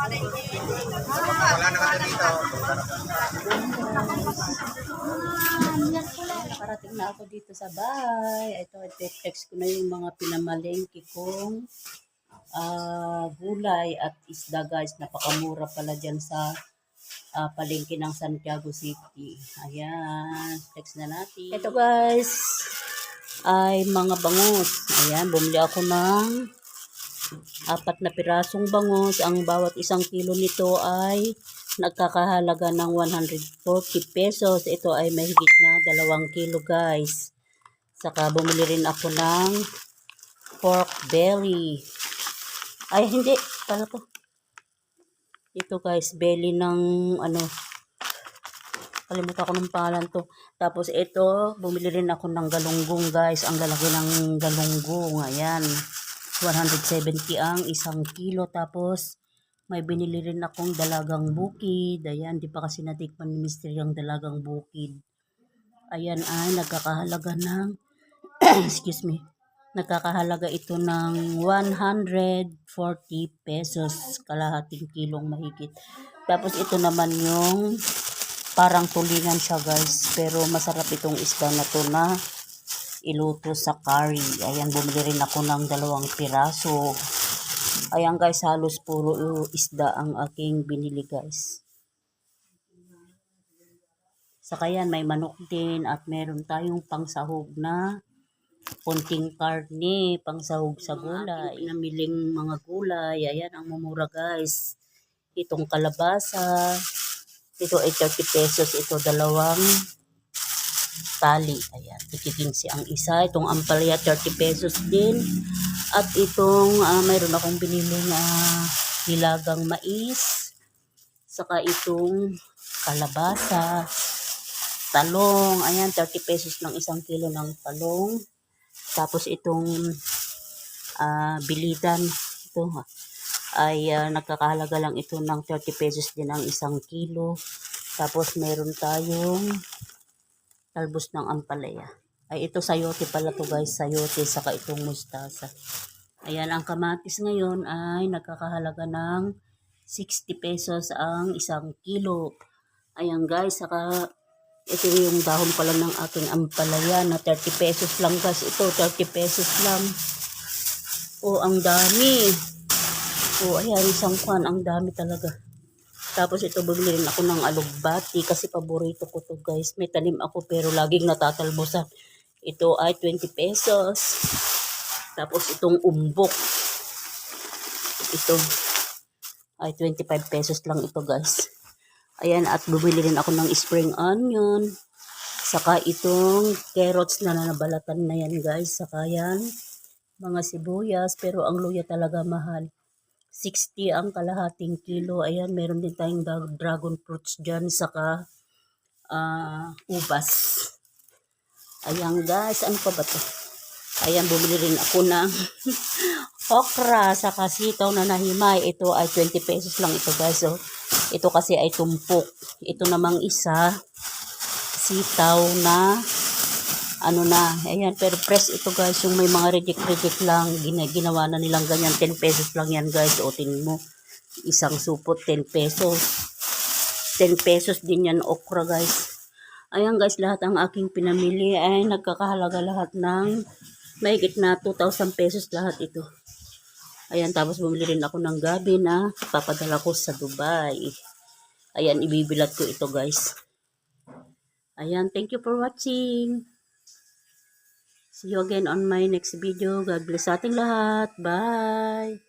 Wala na kasi dito. Nakarating na ako dito sa bahay. Ito, text ko na yung mga pinamalengke kong gulay at isda guys. Napakamura pala dyan sa palengke ng Santiago City. Ayan, text na natin. Ito guys, ay mga bangus. Ayan, bumili ako ng 4 na pirasong bangus. Ang bawat 1 kilo nito ay nagkakahalaga ng 140 pesos. Ito ay mahigit na 2 kilo guys. Saka bumili rin ako ng pork belly. Ay hindi, pala to. Ito guys, belly ng kalimutan ko ng pangalan to. Tapos ito, bumili rin ako ng galunggong guys. Ang lalaki ng galunggong. Ayan. 170 ang 1 kilo. Tapos may binili rin akong dalagang bukid. Ayan, di pa kasi natikman ni Mr. yung dalagang bukid. Ayan ay nagkakahalaga ng excuse me. Nagkakahalaga ito ng 140 pesos. Kalahating kilong mahigit. Tapos ito naman yung parang tulingan siya guys. Pero masarap itong isda na to na iluto sa curry. Ayan, bumili rin ako ng 2 piraso. Ayan guys, halos puro isda ang aking binili guys. Saka yan, may manok din at meron tayong pangsahog na konting karne, pangsahog sa gulay. Namiling mga gulay. Ayan, ang mumura guys. Itong kalabasa. Ito ay 30 pesos. Ito 2 tali. Ayan, 15 ang isa. Itong ampalaya 30 pesos din. At itong mayroon akong biniling nilagang mais. Saka itong kalabasa, talong. Ayan, 30 pesos ng 1 kilo ng talong. Tapos itong bilidan. Ito ay nagkakahalaga lang ito ng 30 pesos din ang 1 kilo. Tapos meron tayong talbos ng ampalaya. Ay ito sayote pala to guys, sayote saka itong mustasa. Ayan, ang kamatis ngayon ay nagkakahalaga ng 60 pesos ang 1 kilo. Ayan guys, saka ito yung dahon pala ng aking ampalaya na 30 pesos lang guys. Ito 30 pesos lang. Oh, ang dami. Oh, ayan, isang kwan, ang dami talaga. Tapos ito, bumili rin ako ng alugbati kasi paborito ko to guys. May tanim ako pero laging natatalbosan. Ito ay 20 pesos. Tapos itong umbok. Ito ay 25 pesos lang ito guys. Ayan, at bumili rin ako ng spring onion. Saka itong carrots na nabalatan na yan guys. Saka yan, mga sibuyas. Pero ang luya talaga mahal. 60 ang kalahating kilo. Ayan, meron din tayong dragon fruits dyan. Saka ubas. Ayan guys, ano pa ba to? Ayan, bumili rin ako ng okra. Saka sitaw na nahimay. Ito ay 20 pesos lang ito guys. So, ito kasi ay tumpok. Ito namang isa, sitaw na ayan, pero press ito guys, yung may mga reject lang, ginawa na nilang ganyan. 10 pesos lang yan guys. O tingin mo, isang supot 10 pesos. 10 pesos din yan okra guys. Ayan guys, lahat ang aking pinamili ay nagkakahalaga lahat ng mahigit na 2,000 pesos lahat ito. Ayan, tapos bumili rin ako ng gabi na papadala ko sa Dubai. Ayan, ibibilat ko ito guys. Ayan, thank you for watching. See you again on my next video. God bless sa ating lahat. Bye!